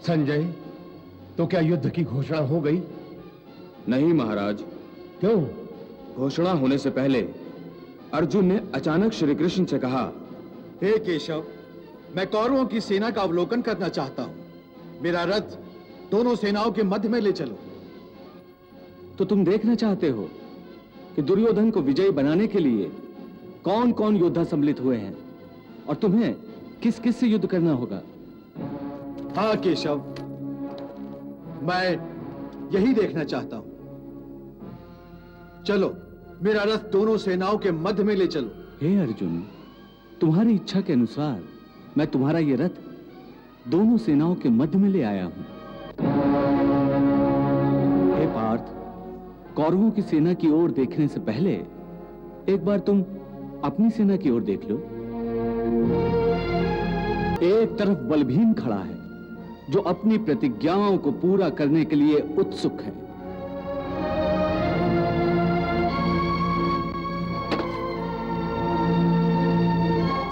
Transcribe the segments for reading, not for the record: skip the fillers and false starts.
संजय, तो क्या युद्ध की घोषणा हो गई? नहीं महाराज। क्यों? घोषणा होने से पहले अर्जुन ने अचानक श्री कृष्ण से कहा, हे केशव, मैं कौरवों की सेना का अवलोकन करना चाहता हूं। मेरा रथ दोनों सेनाओं के मध्य में ले चलो। तो तुम देखना चाहते हो कि दुर्योधन को विजयी बनाने के लिए कौन कौन योद्धा सम्मिलित हुए हैं और तुम्हें किस किस से युद्ध करना होगा? हाँ केशव, मैं यही देखना चाहता हूं। चलो, मेरा रथ दोनों सेनाओं के मध्य में ले चलो। हे अर्जुन, तुम्हारी इच्छा के अनुसार मैं तुम्हारा ये रथ दोनों सेनाओं के मध्य में ले आया हूं। हे पार्थ, कौरवों की सेना की ओर देखने से पहले एक बार तुम अपनी सेना की ओर देख लो। एक तरफ बलभीम खड़ा है, जो अपनी प्रतिज्ञाओं को पूरा करने के लिए उत्सुक है।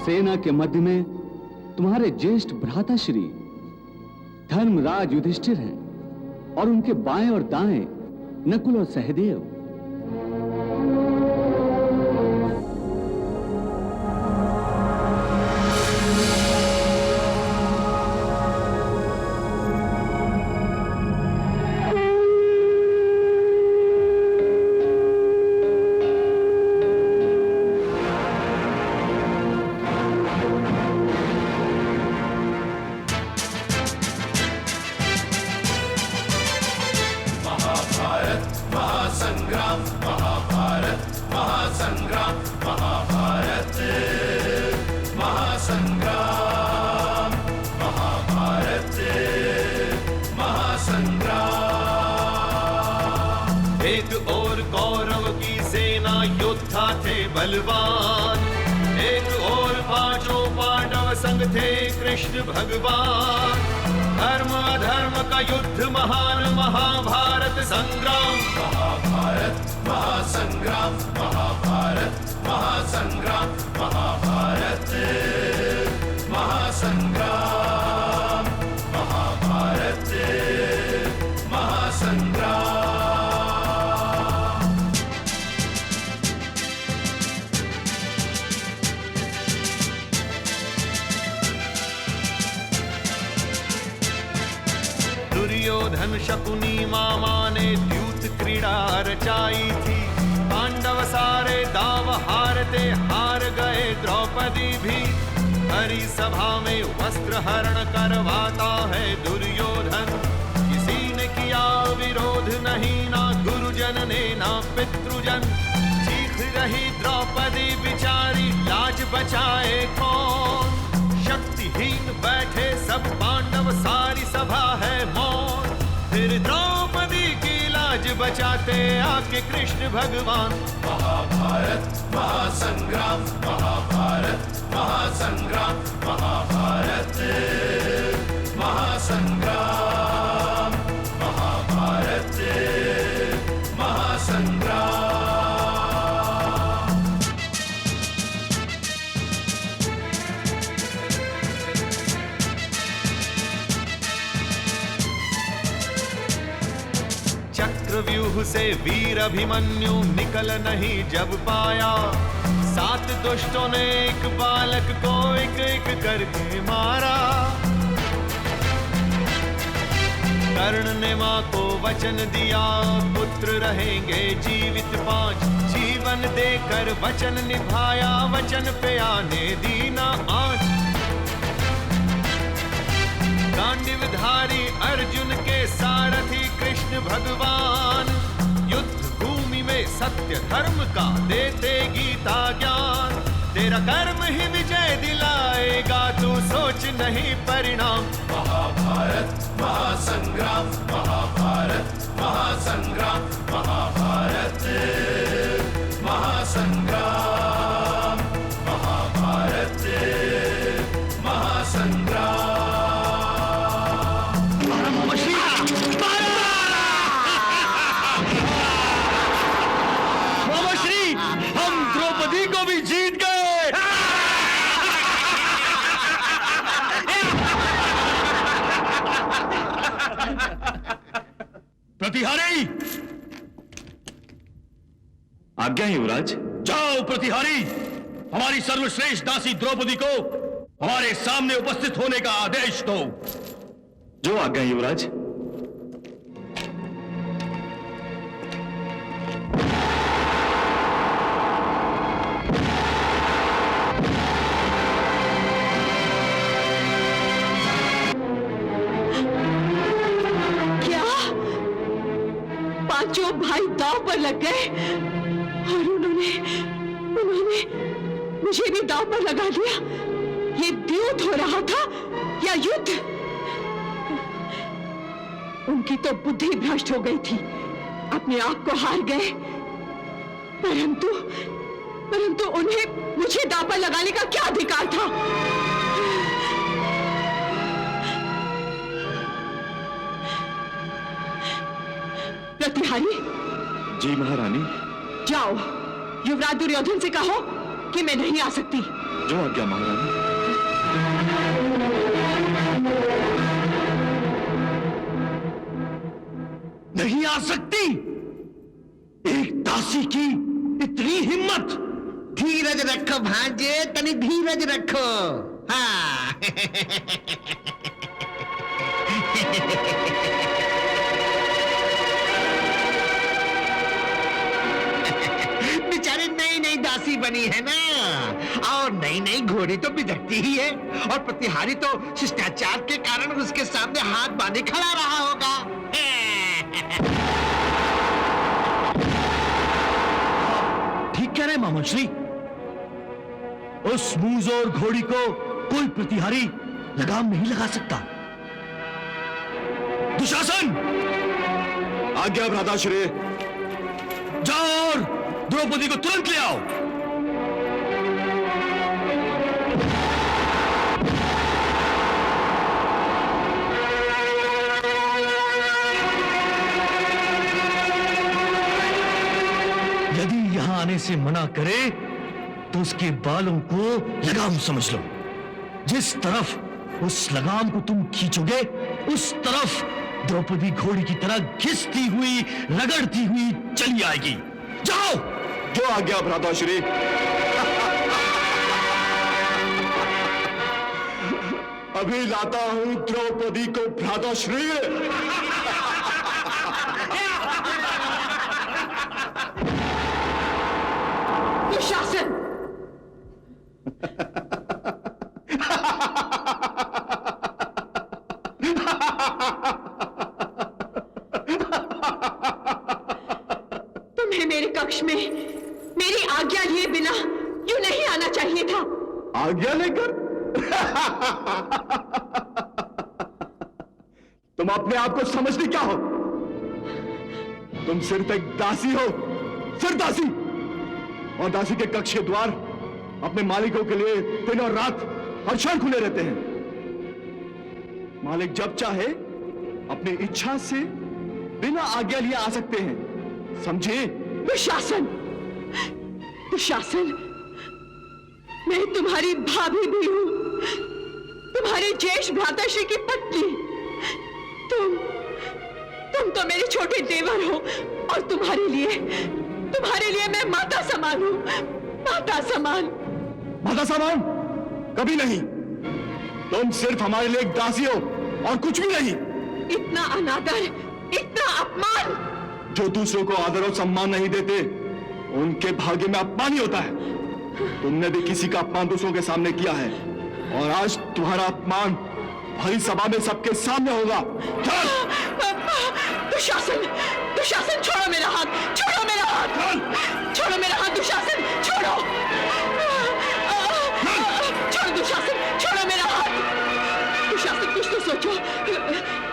सेना के मध्य में तुम्हारे ज्येष्ठ भ्राताश्री धर्मराज युधिष्ठिर हैं और उनके बाएं और दाएं नकुल और सहदेव। बलवान, एक और पांचों पांडव संग थे कृष्ण भगवान। धर्म अधर्म का युद्ध महान, महाभारत संग्राम। महाभारत महासंग्राम, महाभारत महासंग्राम, महाभारत महासंग्राम, महाभारत महासंग्राम। दुर्योधन शकुनी मामा ने द्यूत क्रीड़ा रचाई थी। पांडव सारे दाव हारते हार गए, द्रौपदी भी। हरि सभा में वस्त्र हरण करवाता है दुर्योधन। किसी ने किया विरोध नहीं, ना गुरुजन ने ना पितृजन। चीख रही द्रौपदी बिचारी, लाज बचाए कौन? शक्तिहीन बैठे सब पांडव, सारी सभा है मौन। फिर द्रौपदी की लाज बचाते आके कृष्ण भगवान। महाभारत महासंग्राम, महाभारत महासंग्राम, महाभारत महासंग्राम, महाभारत महासंग्राम। चक्रव्यूह से वीर अभिमन्यु निकल नहीं जब पाया। 7 दुष्टों ने एक बालक को एक एक करके मारा। कर्ण ने मां को वचन दिया, पुत्र रहेंगे जीवित 5। जीवन देकर वचन निभाया, वचन पे आने दी ना आँच। गांडीवधारी अर्जुन के सारथी कृष्ण भगवान। युद्ध भूमि में सत्य धर्म का देते गीता ज्ञान। तेरा कर्म ही विजय दिलाएगा, तू सोच नहीं परिणाम। महाभारत महासंग्राम, महाभारत महासंग्राम, महाभारत महासंग्राम, महाभारत महासंग्राम। को भी जीत गए। प्रतिहारी! आज्ञा युवराज। जाओ प्रतिहारी, हमारी सर्वश्रेष्ठ दासी द्रौपदी को हमारे सामने उपस्थित होने का आदेश दो। जो आज्ञा युवराज। पांचों भाई दांव पर लग गए और उन्होंने मुझे भी दांव पर लगा दिया। ये द्यूत हो रहा था या युद्ध? उनकी तो बुद्धि भ्रष्ट हो गई थी, अपने आप को हार गए। परंतु उन्हें मुझे दांव पर लगाने का क्या अधिकार था? प्रतिहारी। जी महारानी। जाओ युवराज दुर्योधन से कहो कि मैं नहीं आ सकती। जो आज्ञा महारानी। नहीं आ सकती? एक दासी की इतनी हिम्मत! धीरज रखो भांजे, तनी धीरज रखो। हाँ। बेचारी नई नई दासी बनी है ना, और नई नई घोड़ी तो बिदकती ही है, और प्रतिहारी तो शिष्टाचार के कारण उसके सामने हाथ बांधे खड़ा रहा होगा। ठीक कह रहे मामन श्री। उस मूंजोर घोड़ी को कोई प्रतिहारी लगाम नहीं लगा सकता। दुशासन! आज्ञा भ्राताश्री। जाओ और द्रौपदी को तुरंत ले आओ। यदि यहां आने से मना करे तो उसके बालों को लगाम समझ लो। जिस तरफ उस लगाम को तुम खींचोगे उस तरफ द्रौपदी घोड़ी की तरह घिसती हुई, रगड़ती हुई चली आएगी। जाओ। जो आज्ञा भ्राताश्री। अभी लाता हूं द्रौपदी को भ्राताश्री। दुशासन! तुम्हें मेरे कक्ष में मेरी आज्ञा लिए बिना यूं नहीं आना चाहिए था। आज्ञा लेकर? तुम अपने आप को समझती क्या हो? तुम सिर्फ एक दासी हो, सिर्फ दासी। और दासी के कक्ष के द्वार अपने मालिकों के लिए दिन और रात हर क्षण खुले रहते हैं। मालिक जब चाहे अपनी इच्छा से बिना आज्ञा लिए आ सकते हैं, समझे? दुशासन! दुशासन, मैं तुम्हारी भाभी भी हूं, तुम्हारे ज्येष्ठ भ्राताश्री की पत्नी। तुम तो मेरे छोटे देवर हो, और तुम्हारे लिए मैं माता समान हूं, माता समान। माता समान? कभी नहीं। तुम सिर्फ हमारे लिए एक दासी हो और कुछ भी नहीं। इतना अनादर, इतना अपमान! जो दूसरों को आदर और सम्मान नहीं देते उनके भाग्य में अपमान ही होता है। तुमने भी किसी का अपमान दूसरों के सामने किया है, और आज तुम्हारा अपमान भरी सभा में सबके सामने होगा। दुशासन! दुशासन, छोड़ो मेरा हाथ! छोड़ो मेरा हाथ! छोड़ो मेरा हाथ दुशासन! छोड़ो! छोड़ो दुशासन! छोड़ो मेरा हाथ! दुशासन, कुछ तो सोचो।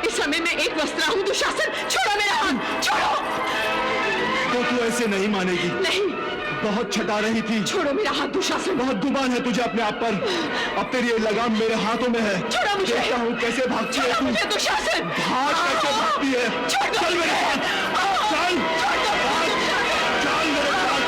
इस समय मैं एक वस्त्रा हूं दुशासन! छोड़ो मेरा हाथ! छोड़ो! तो तू ऐसे नहीं मानेगी। नहीं। बहुत छटा रही थी। छोड़ो मेरा हाथ दुशासन! बहुत गुमान है तुझे अपने आप पर। अब तेरी ये लगाम मेरे हाथों में है। छोड़ो मुझे! देखता हूँ कैसे भागती है तू। मुझे दुशासन! भाग कैसे भागती है। चल मेरे साथ, चल, चल मेरे साथ। चल अंदर, आजा मेरे साथ।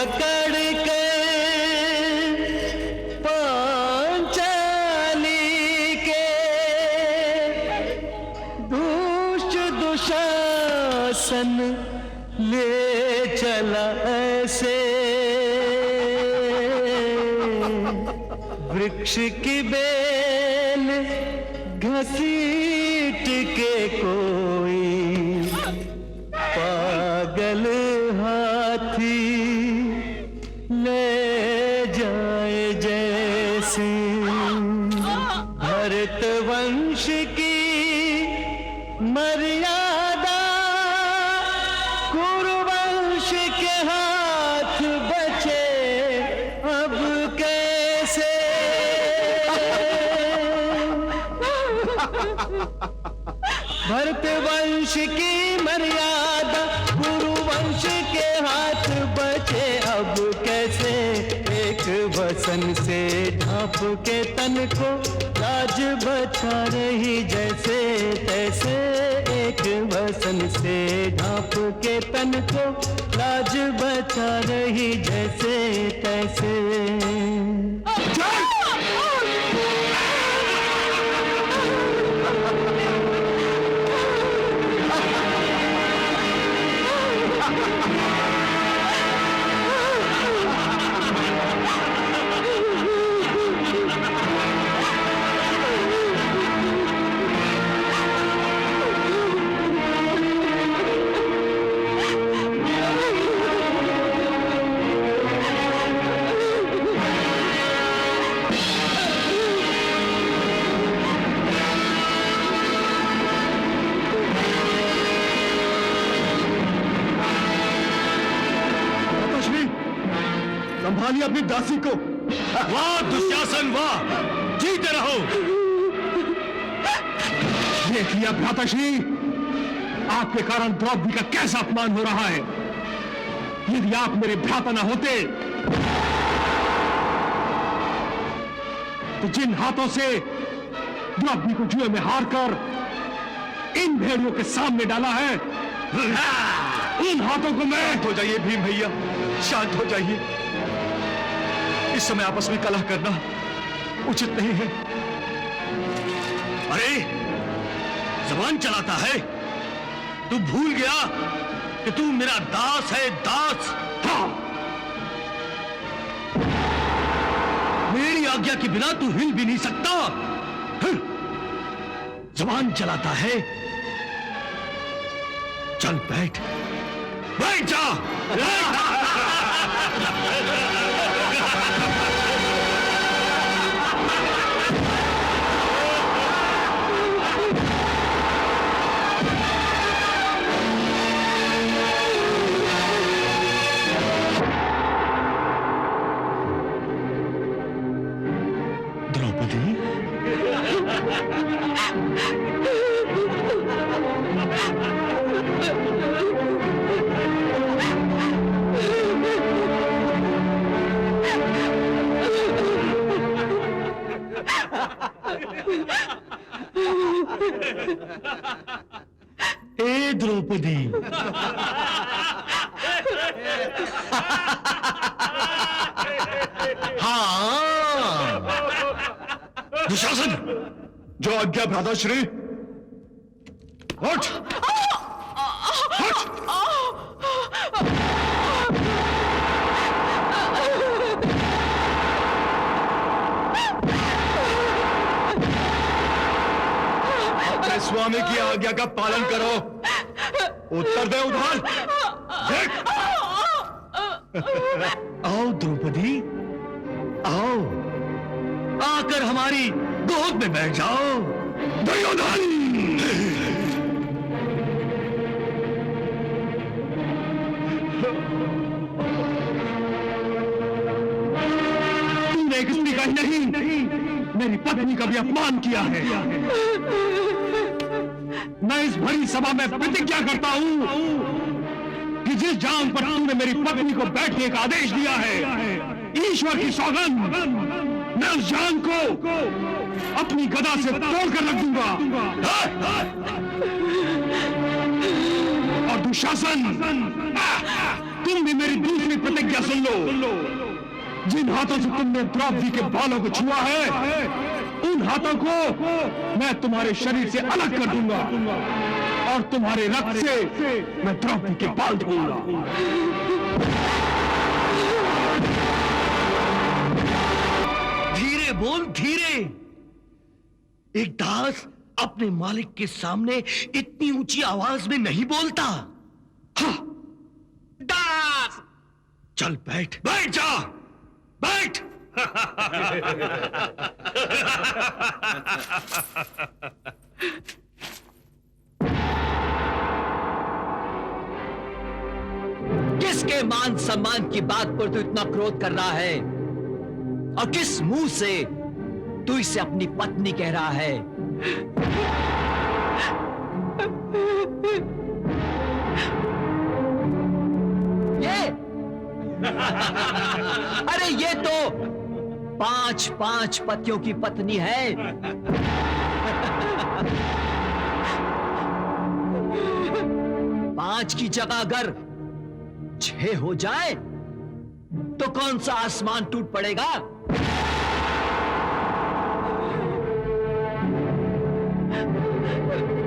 पकड़ के पांचाली के दुशासन ले चला ऐसे वृक्ष की बेल घसीट के कोई पागल हाथी ले जाए जैसे भरत वंश की मर्यादा कुरुवंश के हाथ बचे अब कैसे भरत वंश की मर्यादा कुरुवंश के हाथ बचे अब कैसे एक वसन से ढांप के तन को लाज बचा रही जैसे तैसे एक वसन से ढांप के तन को लाज बचा रही जैसे तैसे संभालिए अपनी दासी को। वाह दुशासन वाह, जीते रहो। देखिए भ्राताश्री, आपके कारण द्रौपदी का कैसा अपमान हो रहा है। यदि आप मेरे भ्राता न होते तो जिन हाथों से द्रौपदी को जुए में हारकर इन भेड़ियों के सामने डाला है, उन हाथों को मैं। शांत हो जाइए भीम भैया, शांत हो जाइए। इस समय आपस में कलह करना उचित नहीं है। अरे जबान चलाता है, तू भूल गया कि तू मेरा दास है, दास। हाँ। मेरी आज्ञा के बिना तू हिल भी नहीं सकता। जबान चलाता है, चल बैठ, बैठ जा। द्रौपदी, ए द्रौपदी, हाँ। दुशासन, जो आज्ञा भ्राताश्री। उठ, उठ। अपने स्वामी की आज्ञा का पालन करो। उत्तर दे उधार। देख। आओ द्रौपदी, आओ, आकर हमारी गोद में बैठ जाओ। दुर्योधन! तूने एक स्त्री का नहीं, मेरी पत्नी का भी अपमान किया है। मैं इस भरी सभा में प्रतिज्ञा करता हूं कि जिस जान पर तूने मेरी पत्नी को बैठने का आदेश दिया है, ईश्वर की सौगंध, मैं उस जान को अपनी गदा से तोड़कर रख दूंगा। और दुशासन, तू तुम भी मेरी दूसरी प्रतिज्ञा सुन लो। जिन हाथों से तुमने द्रौपदी के बालों को छुआ है, उन हाथों को मैं तुम्हारे शरीर से अलग कर दूंगा और तुम्हारे रक्त से मैं द्रौपदी के बाल धोऊंगा। धीरे बोल, धीरे। एक दास अपने मालिक के सामने इतनी ऊंची आवाज में नहीं बोलता। हाँ। दास, चल बैठ, बैठ जा, बैठ। किसके मान सम्मान की बात पर तू इतना क्रोध कर रहा है और किस मुंह से तू इसे अपनी पत्नी कह रहा है? ये अरे ये तो 5 पतियों की पत्नी है। पांच की जगह अगर 6 हो जाए तो कौन सा आसमान टूट पड़ेगा?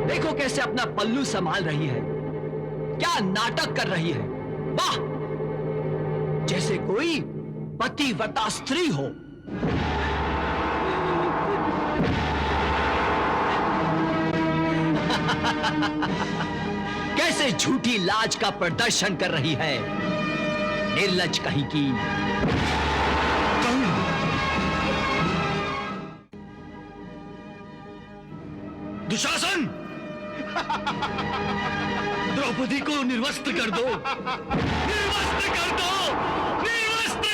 देखो कैसे अपना पल्लू संभाल रही है, क्या नाटक कर रही है। वाह, जैसे कोई पतिव्रता स्त्री हो। कैसे झूठी लाज का प्रदर्शन कर रही है, निर्लज कहीं की। दुशासन, द्रौपदी को निर्वस्त्र कर दो, निर्वस्त्र कर दो, निर्वस्त्र।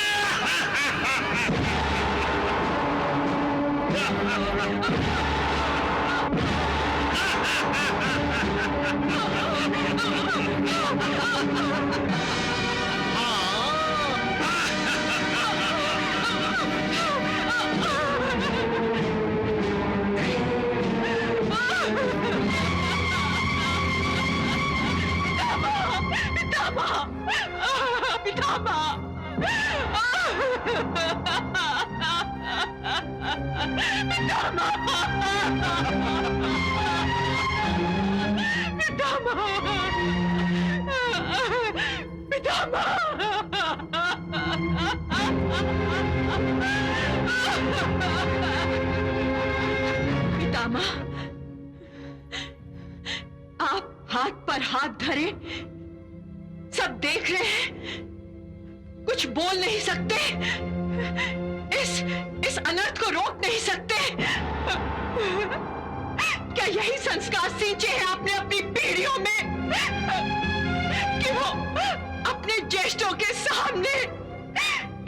पितामह, आप हाथ पर हाथ धरे सब देख रहे हैं, कुछ बोल नहीं सकते, इस अनर्थ को रोक नहीं सकते। क्या यही संस्कार सींचे हैं आपने अपनी पीढ़ियों में कि वो अपने ज्येष्ठों के सामने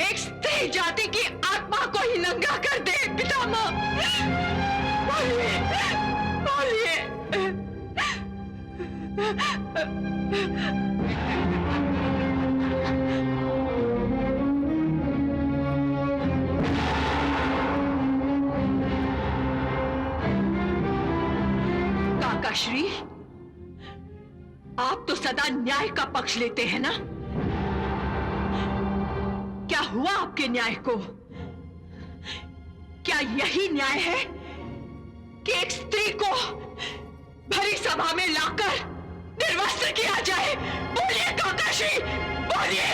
एक स्त्री जाति की आत्मा को ही नंगा कर दे? पितामह, बोलिए, बोलिए। काकाश्री, आप तो सदा न्याय का पक्ष लेते हैं ना? क्या हुआ आपके न्याय को? क्या यही न्याय है कि एक स्त्री को भरी सभा में लाकर निर्वस्त्र किया जाए? बोलिए काकाश्री, बोलिए।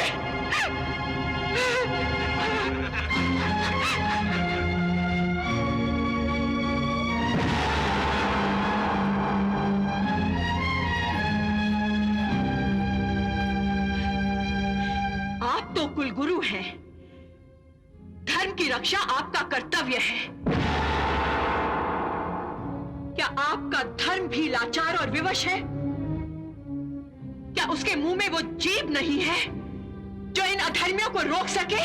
आप तो कुलगुरु हैं, धर्म की रक्षा आपका कर्तव्य है। क्या आपका धर्म भी लाचार और विवश है? क्या उसके मुंह में वो जीभ नहीं है जो इन अधर्मियों को रोक सके?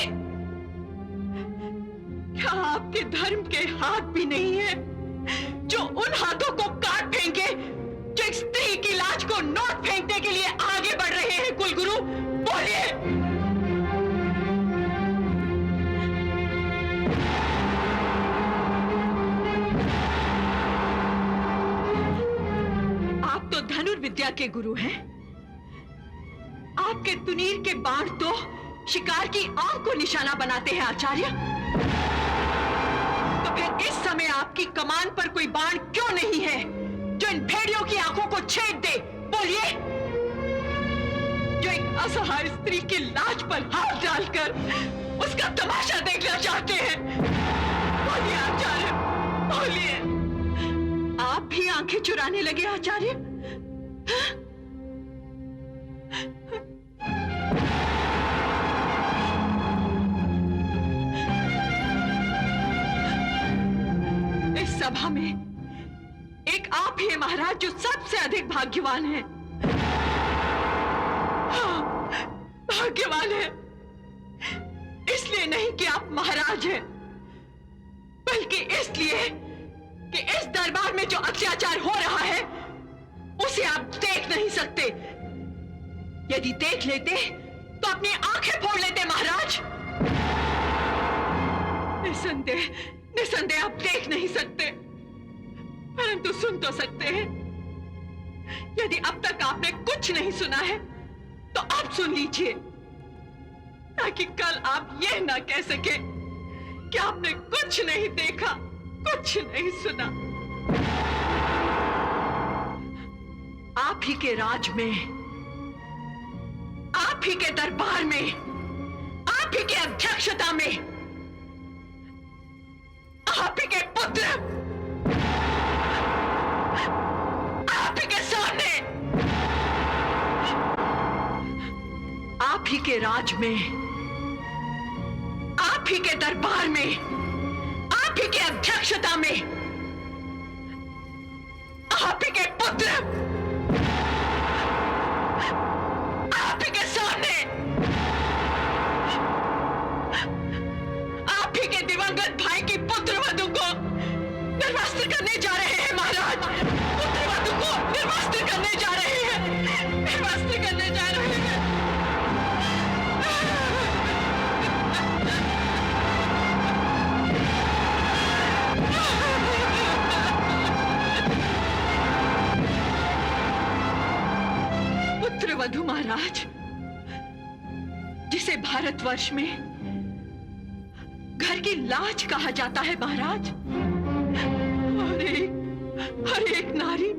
क्या आपके धर्म के हाथ भी नहीं है जो उन हाथों को काट फेंके जो एक स्त्री की लाज को नोट फेंकने के लिए आगे बढ़ रहे हैं? कुलगुरु, बोलिए। धनुर्विद्या के गुरु हैं, आपके तुनीर के बाण तो शिकार की आंख को निशाना बनाते हैं आचार्य। तो फिर इस समय आपकी कमान पर कोई बाण क्यों नहीं है जो इन भेड़ियों की आंखों को छेद दे? बोलिए। जो एक असहाय स्त्री की लाज पर हाथ डालकर उसका तमाशा देखना चाहते हैं। बोलिए आचार्य, बोलिए। आप भी आंखें चुराने लगे आचार्य? इस सभा में एक आप ही हैं महाराज जो सबसे अधिक भाग्यवान है। हाँ, भाग्यवान है इसलिए नहीं कि आप महाराज हैं, बल्कि इसलिए कि इस दरबार में जो अत्याचार हो रहा है उसे आप देख नहीं सकते। यदि देख लेते तो अपनी आंखें फोड़ लेते महाराज। निसंदेह निसंदेह आप देख नहीं सकते, परंतु सुन तो सकते हैं। यदि अब तक आपने कुछ नहीं सुना है तो अब सुन लीजिए, ताकि कल आप यह ना कह सके कि आपने कुछ नहीं देखा, कुछ नहीं सुना। आप ही के राज में, आप ही के दरबार में, आप ही के अध्यक्षता में, आप ही के पुत्र, आप ही के सामने, आप ही के राज में, आप ही के दरबार में, आप ही के अध्यक्षता में, आप ही के पुत्र, आप ही के सामने, आप ही के दिवंगत भाई की पुत्र वधू को निर्वस्त्र करने जा रहे हैं महाराज। पुत्र वधू को निर्वस्त्र करने जा रहे हैं, निर्वस्त्र करने जा रहे हैं। पुत्र वधू महाराज, जिसे भारतवर्ष में घर की लाज कहा जाता है महाराज, हर एक नारी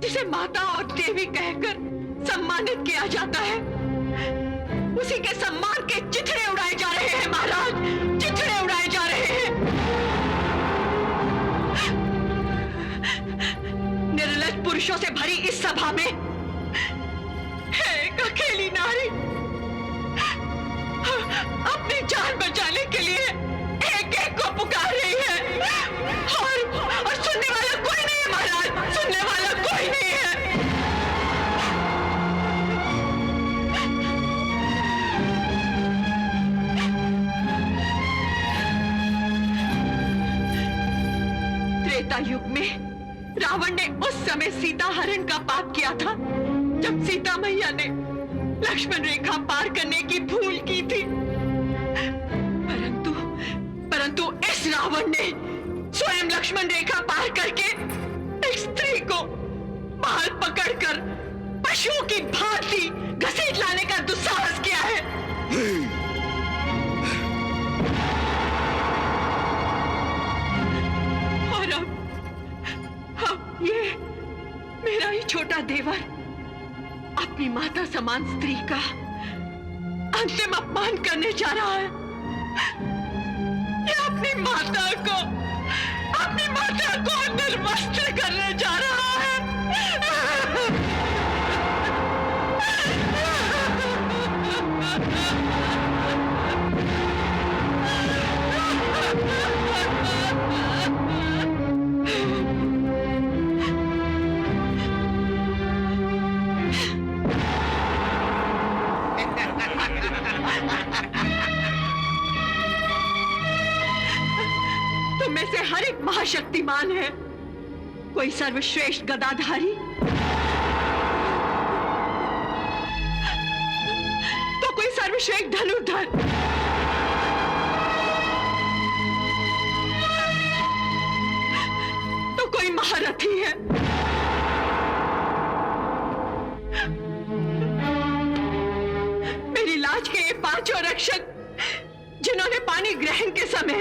जिसे माता और देवी कहकर सम्मानित किया जाता है, उसी के सम्मान के चिथड़े उड़ाए जा रहे हैं महाराज, चिथड़े उड़ाए जा रहे हैं। निर्लज्ज पुरुषों से भरी इस सभा में एक अकेली नारी अपनी जान बचाने के लिए एक एक को पुकार रही है, और सुनने वाला कोई नहीं है महाराज, सुनने वाला कोई नहीं है। त्रेता युग में रावण ने उस समय सीता हरण का पाप किया था जब सीता मैया ने लक्ष्मण रेखा पार करने की भूल की थी। परंतु इस रावण ने स्वयं लक्ष्मण रेखा पार करके एक स्त्री को बाल पकड़कर पशुओं की भांति घसीट लाने का दुस्साहस किया है। और अब ये मेरा ही छोटा देवर अपनी माता समान स्त्री का अंतिम अपमान करने जा रहा है। ये अपनी माता को निर्वस्त्र करने जा रहा है। तुम में से हर एक महाशक्तिमान है, कोई सर्वश्रेष्ठ गदाधारी तो कोई सर्वश्रेष्ठ धनुर्धर, तो कोई महारथी है। पांचों रक्षक जिन्होंने पानी ग्रहण के समय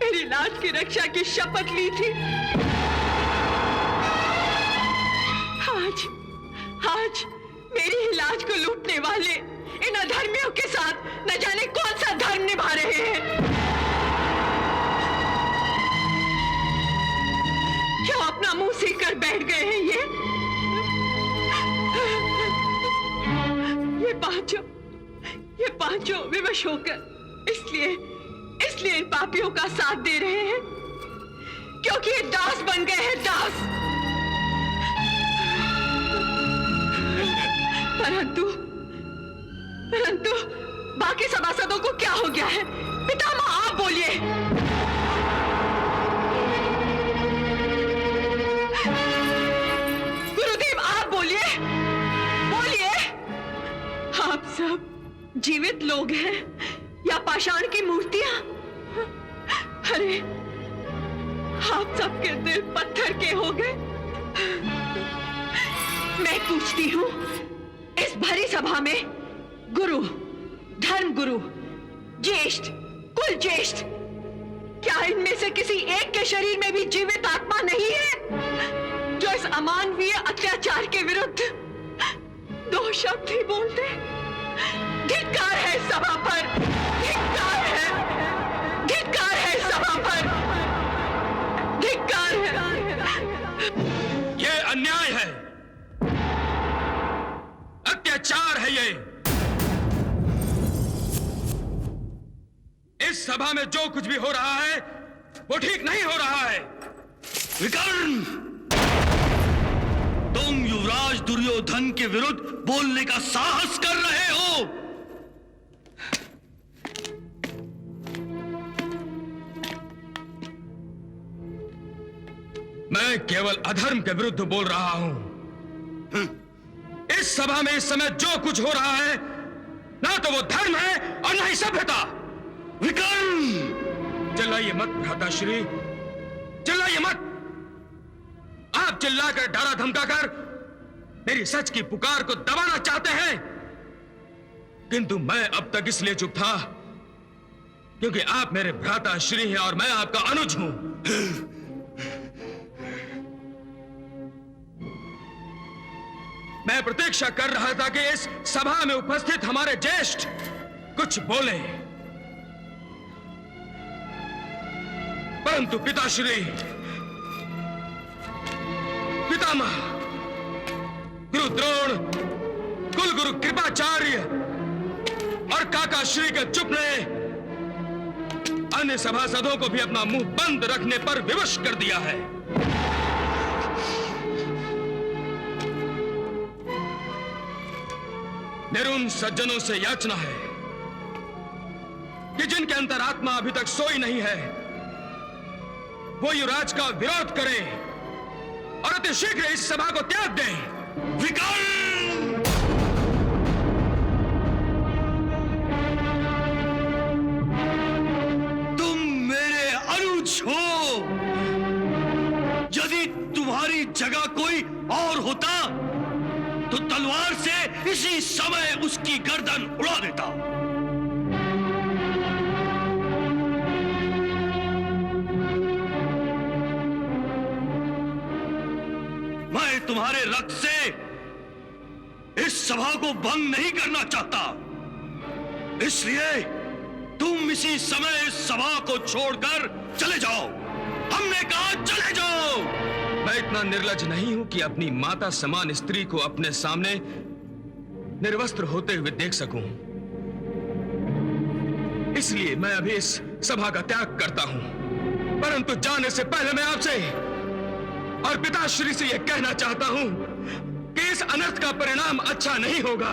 मेरी लाज की रक्षा की शपथ ली थी, आज मेरी ही लाज को लूटने वाले इन अधर्मियों के साथ न जाने कौन सा धर्म निभा रहे हैं। क्यों अपना मुंह सीख कर बैठ गए हैं ये पांचों विवश होकर इसलिए इन पापियों का साथ दे रहे हैं क्योंकि ये दास बन गए हैं, दास। परंतु बाकी सभासदों को क्या हो गया है? पितामह आप बोलिए। गुरुदेव आप बोलिए। आप सब जीवित लोग हैं या पाषाण की मूर्तियां? अरे आप सबके दिल पत्थर के हो गए। मैं पूछती हूं, इस भरी सभा में गुरु, धर्म गुरु, ज्येष्ठ, कुल ज्येष्ठ, क्या इनमें से किसी एक के शरीर में भी जीवित आत्मा नहीं है जो इस अमानवीय अत्याचार के विरुद्ध दो शब्द ही बोलते? धिक्कार है सभा पर, धिक्कार है सभा पर, धिक्कार है। ये अन्याय है, अत्याचार है ये। इस सभा में जो कुछ भी हो रहा है वो ठीक नहीं हो रहा है। विकर्ण, तुम युवराज दुर्योधन के विरुद्ध बोलने का साहस कर रहे हो। मैं केवल अधर्म के विरुद्ध बोल रहा हूं। इस सभा में इस समय जो कुछ हो रहा है ना तो वो धर्म है और ना ही सभ्यता। विकर्ण, चिल्लाइए मत भ्राताश्री, चिल्लाइए मत। आप चिल्लाकर डरा धमकाकर मेरी सच की पुकार को दबाना चाहते हैं, किंतु मैं अब तक इसलिए चुप था क्योंकि आप मेरे भ्राताश्री हैं और मैं आपका अनुज हूं। मैं प्रतीक्षा कर रहा था कि इस सभा में उपस्थित हमारे ज्येष्ठ कुछ बोले, परंतु पिताश्री, पितामह, गुरु द्रोण, कुल गुरु कृपाचार्य और काका श्री के चुप ने अन्य सभासदों को भी अपना मुंह बंद रखने पर विवश कर दिया है। मेरे उन सज्जनों से याचना है कि जिनके अंतरात्मा अभी तक सोई नहीं है वो युवराज का विरोध करें और अति शीघ्र इस सभा को त्याग दें। विकर्ण, तुम मेरे अनुज हो। यदि तुम्हारी जगह कोई और होता तो तलवार से इसी समय उसकी गर्दन उड़ा देता। मैं तुम्हारे रक्त से इस सभा को भंग नहीं करना चाहता, इसलिए तुम इसी समय इस सभा को छोड़कर चले जाओ। हमने कहा चले जाओ। मैं इतना निर्लज्ज नहीं हूं कि अपनी माता समान स्त्री को अपने सामने निर्वस्त्र होते हुए देख सकूं। इसलिए मैं अभी इस सभा का त्याग करता हूं, परंतु जाने से पहले मैं आपसे और पिताश्री से यह कहना चाहता हूं कि इस अनर्थ का परिणाम अच्छा नहीं होगा।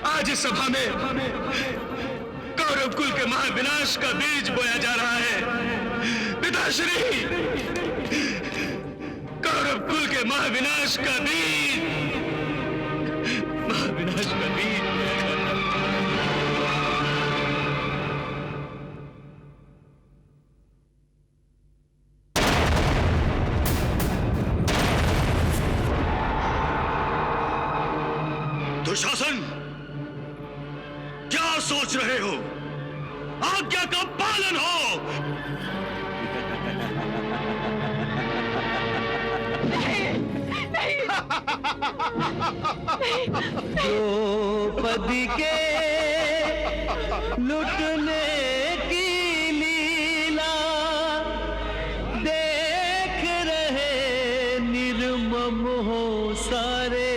आज इस सभा में कौरव कुल के महाविनाश का बीज बोया जा रहा है। पिताश्री, कौरव कुल के महाविनाश का बीज, महाविनाश का बीज। दुशासन, सोच रहे हो? आज्ञा का पालन हो। द्रौपदी के लुटने की लीला देख रहे निर्मम हो सारे,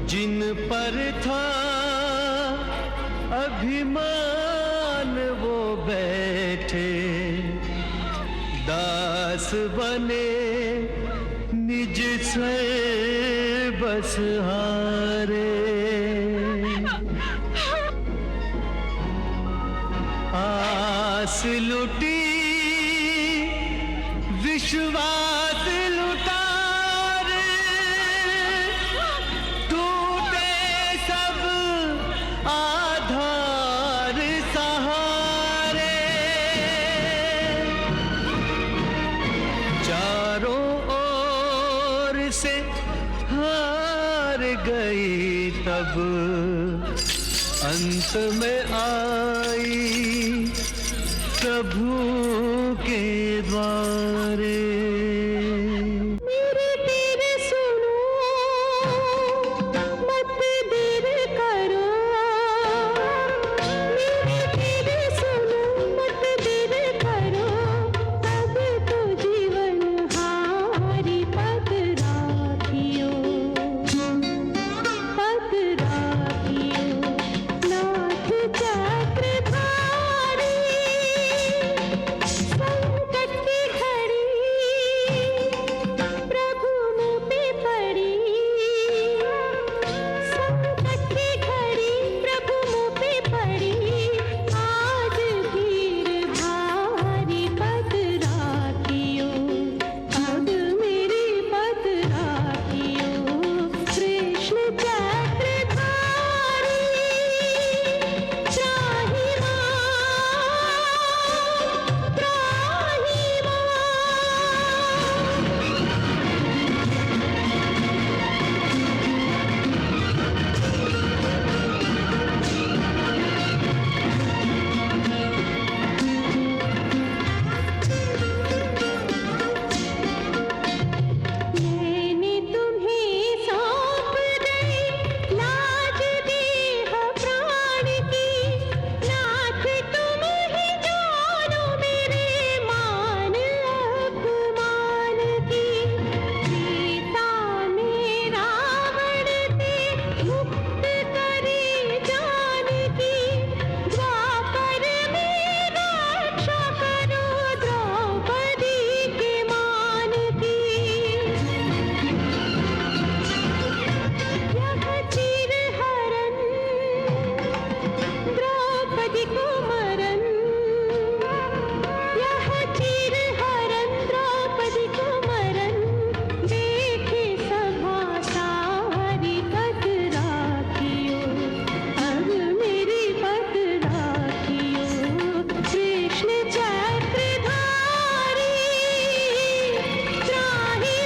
जिन पर था अभिमान वो बैठे दास बने निज से बस हारे। आस लुटी विश्वास लुटा रे, टूटे सब आधार सहारे। चारों ओर से हार गई तब अंत में आई प्रभु के द्वारे। मेरे तेरे सुनो मत देर करो, मेरे तेरे सुनो मत देर करो, तब तो जीवन हारी पद राखियो, पद राखियो। नाथ चक्रधारी संकट की घड़ी प्रभु मुँह पे पड़ी, संकट की घड़ी प्रभु मुँह पे पड़ी। आज भीड़ भारी पद राखियो, अब मेरी पद राखियो। कृष्ण चक्रधारी त्राहि मैंने तुम्हें सौंप गई लाज देह प्राण की, नाथ तुम ही जानो मेरे मान अपमान की। सीता ने रावण से मुक्त करे जानकी, द्वापर में रक्षा करो द्रौपदी के मान की। यह चीर हरण द्रौपदी को मरण, यह चीर हरण द्रौपदी को मरण। देखे सभा सारी पद राखियो, अब मेरी पद राखियो। कृष्ण चक्रधारी त्राहि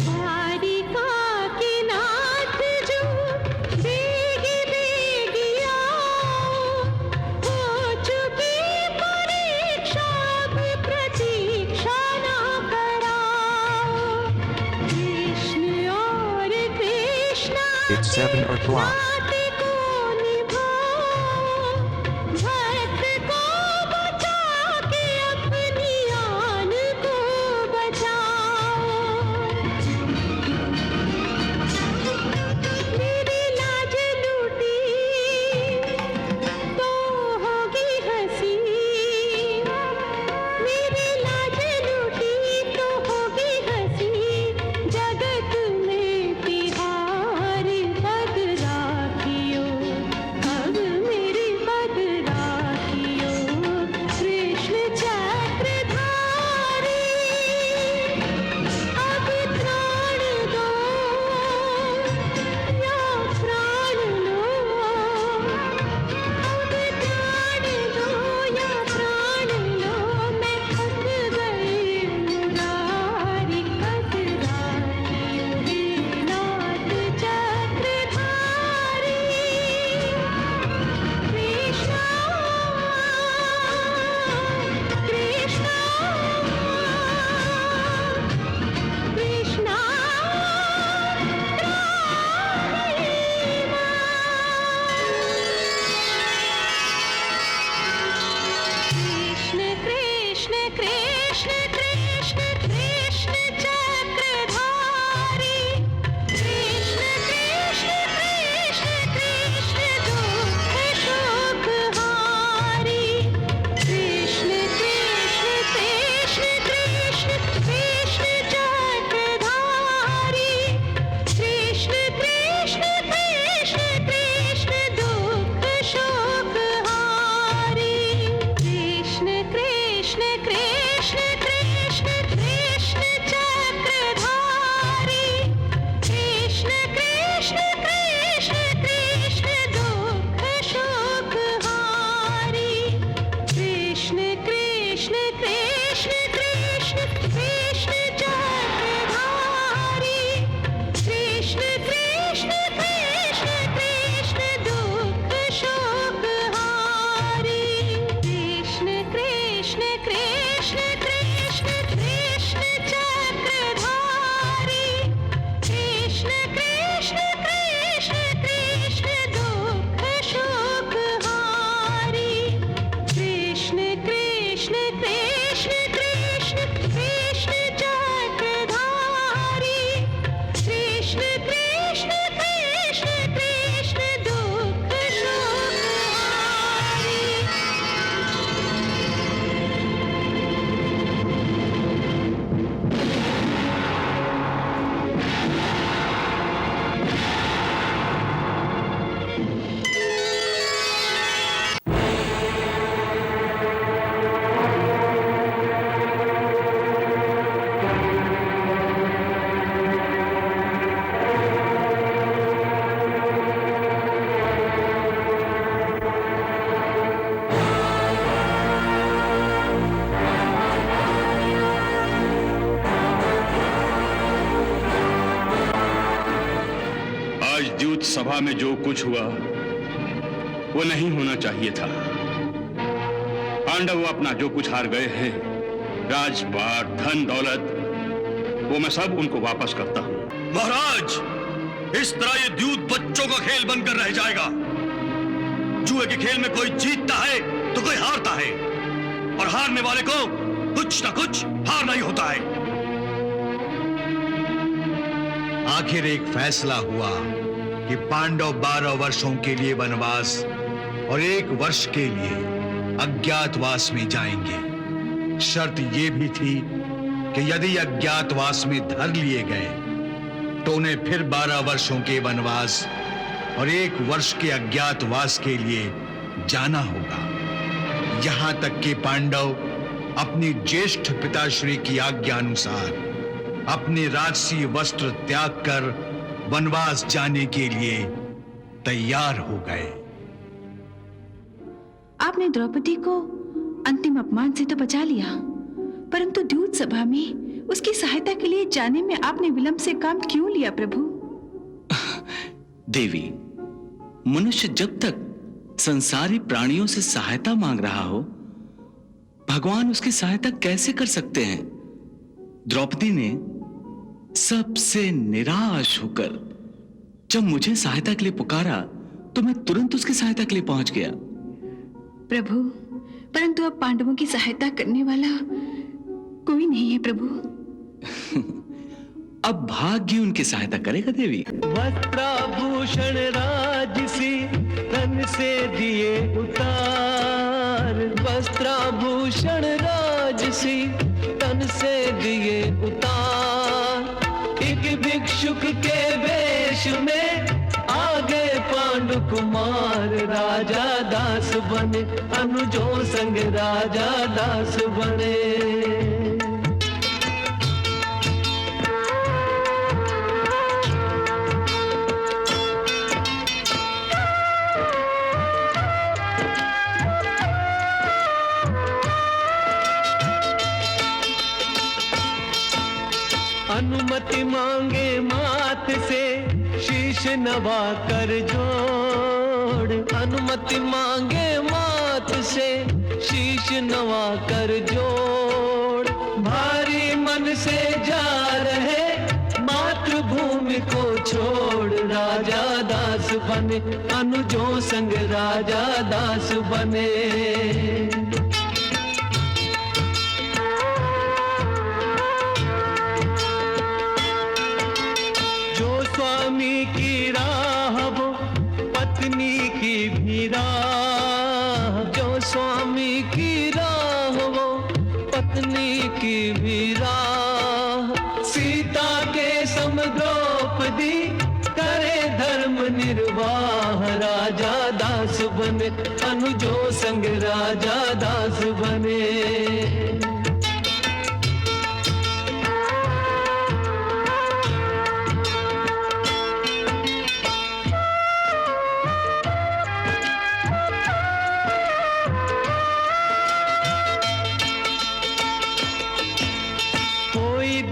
द्वारिका के नाथ जो बेगी बेगी आओ, हो चुकी परीक्षा अब प्रतीक्षा ना कराओ। कृष्ण और कृष्णा It's 7 o'clock. नाते को निभाओ, भक्त को बचा के अपनी आन को बचाओ। मेरी लाज लूटी तो होगी हंसी, मेरी लाज लूटी तो होगी हंसी। जगत में तिहार पद राखियो, सभा में जो कुछ हुआ वो नहीं होना चाहिए था। पांडव अपना जो कुछ हार गए हैं, राजपाट, धन दौलत, वो मैं सब उनको वापस करता हूं। महाराज, इस तरह ये द्यूत बच्चों का खेल बनकर रह जाएगा। जुए के खेल में कोई जीतता है तो कोई हारता है, और हारने वाले को कुछ ना कुछ हारना ही होता है। आखिर एक फैसला हुआ कि पांडव 12 वर्षों के लिए वनवास और 1 वर्ष के लिए अज्ञातवास में जाएंगे। शर्त यह भी थी कि यदि अज्ञातवास में धर लिए गए तो उन्हें फिर 12 वर्षों के वनवास और 1 वर्ष के अज्ञातवास के लिए जाना होगा। यहां तक कि पांडव अपनी ज्येष्ठ पिताश्री की आज्ञा अनुसार अपने राजसी वस्त्र त्याग कर वनवास जाने के लिए तैयार हो गए। आपने द्रौपदी को अंतिम अपमान से तो बचा लिया, परंतु द्यूत सभा में उसकी सहायता के लिए जाने में आपने विलंब से काम क्यों लिया प्रभु? देवी, मनुष्य जब तक संसारी प्राणियों से सहायता मांग रहा हो, भगवान उसकी सहायता कैसे कर सकते हैं? द्रौपदी ने सबसे निराश होकर जब मुझे सहायता के लिए पुकारा तो मैं तुरंत उसकी सहायता के लिए पहुंच गया। प्रभु, परंतु अब पांडवों की सहायता करने वाला कोई नहीं है प्रभु। अब भाग्य उनकी सहायता करेगा देवी। वस्त्राभूषण राजसी तन से दिए उतार, वस्त्राभूषण राजसी तन से दिए उतार। एक भिक्षुक के वेश में आगे पांडु कुमार, राजा दास बने अनुजों संग राजा दास बने। अनुमति मांगे मात से शीश नवा कर जोड़, अनुमति मांगे मात से शीश नवा कर जोड़। भारी मन से जा रहे मातृभूमि को छोड़, राजा दास बने अनुजों संग राजा दास बने। स्वामी की राह वो पत्नी की भी राह, जो स्वामी की राह वो पत्नी की भी राह। सीता के सम द्रौपदी करे धर्म निर्वाह, राजा दास बने अनुजों संग राजा दास बने।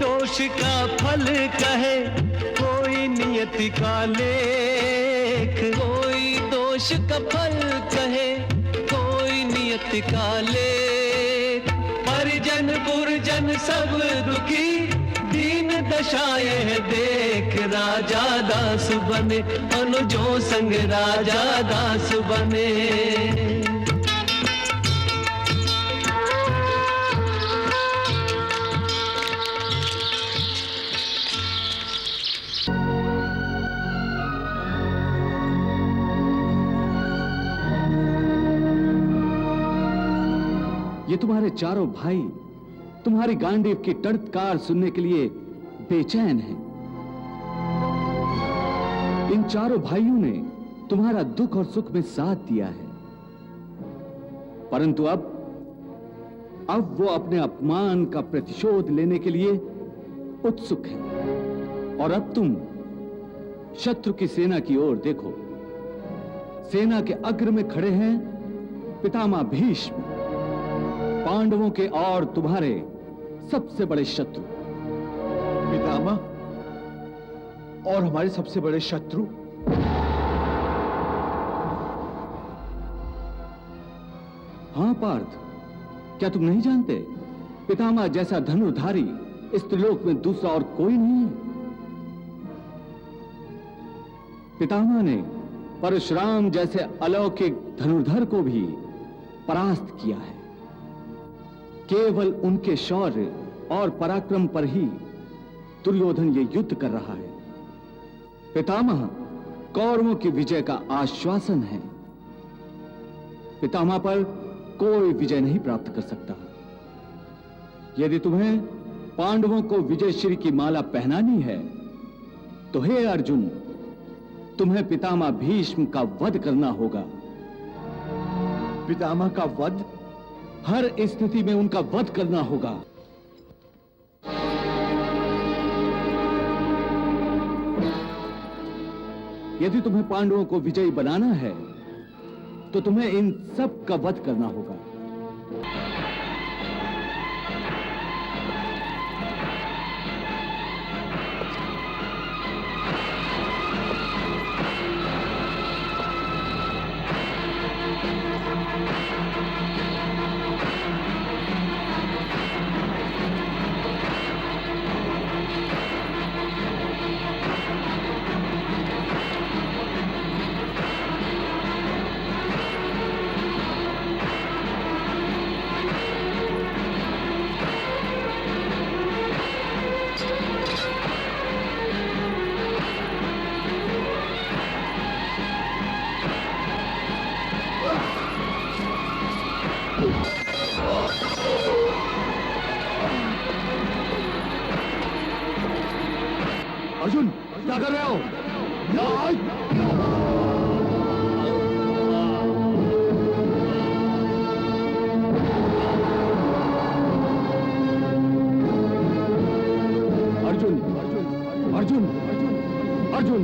दोष का फल कहे कोई नियति का लेख, कोई दोष का फल कहे कोई नियति का लेख। परिजन पुरजन सब दुखी दीन दशाएं देख, राजा दास बने अनुजों संग राजा दास बने। ये तुम्हारे चारों भाई तुम्हारी गांडीव की टड़कार सुनने के लिए बेचैन हैं। इन चारों भाइयों ने तुम्हारा दुख और सुख में साथ दिया है, परंतु अब वो अपने अपमान का प्रतिशोध लेने के लिए उत्सुक हैं। और अब तुम शत्रु की सेना की ओर देखो। सेना के अग्र में खड़े हैं पितामह भीष्म, पांडवों के और तुम्हारे सबसे बड़े शत्रु। पितामह और हमारे सबसे बड़े शत्रु? हाँ पार्थ, क्या तुम नहीं जानते? पितामह जैसा धनुर्धारी इस त्रिलोक में दूसरा और कोई नहीं है। पितामह ने परशुराम जैसे अलौकिक धनुर्धर को भी परास्त किया है। केवल उनके शौर्य और पराक्रम पर ही दुर्योधन ये युद्ध कर रहा है। पितामह कौरवों की विजय का आश्वासन है। पितामह पर कोई विजय नहीं प्राप्त कर सकता। यदि तुम्हें पांडवों को विजयश्री की माला पहनानी है तो हे अर्जुन, तुम्हें पितामह भीष्म का वध करना होगा। पितामह का वध? हर स्थिति में उनका वध करना होगा। यदि तुम्हें पांडवों को विजयी बनाना है तो तुम्हें इन सब का वध करना होगा। अर्जुन, क्या कर रहे हो? अर्जुन, अर्जुन, अर्जुन, अर्जुन।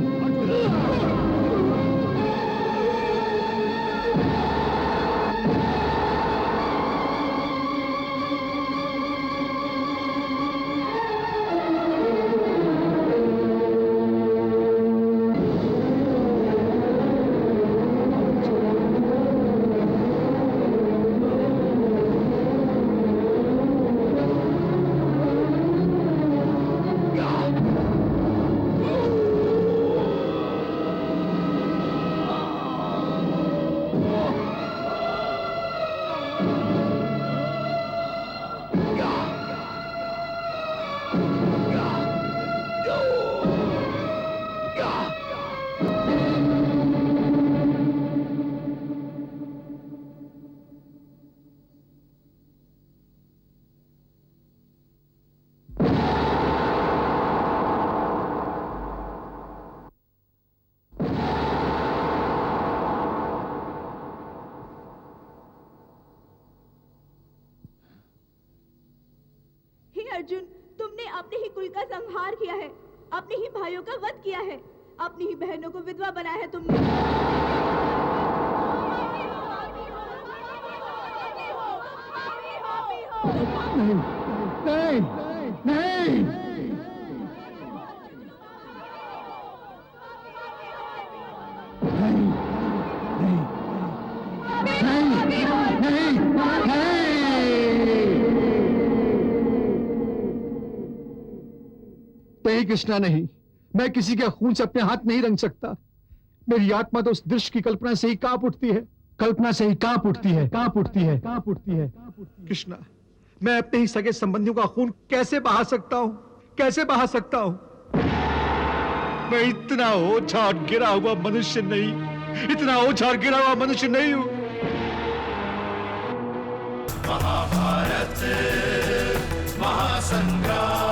अर्जुन, तुमने अपने ही कुल का संहार किया है, अपने ही भाइयों का वध किया है, अपनी ही बहनों को विधवा बनाया है तुमने। नहीं, नहीं, नहीं कृष्णा, नहीं। मैं किसी के खून से अपने हाथ नहीं रंग सकता। मेरी आत्मा तो उस दृश्य की कल्पना से ही कांप उठती है, कल्पना से ही कांप उठती है, कांप उठती है, कांप उठती है। कृष्णा, मैं अपने ही सगे संबंधियों का खून कैसे बहा सकता हूं, कैसे बहा सकता हूं? मैं इतना ओछा और गिरा हुआ मनुष्य नहीं, इतना ओछा और गिरा हुआ मनुष्य नहीं हूं। महाभारत महासंग्राम।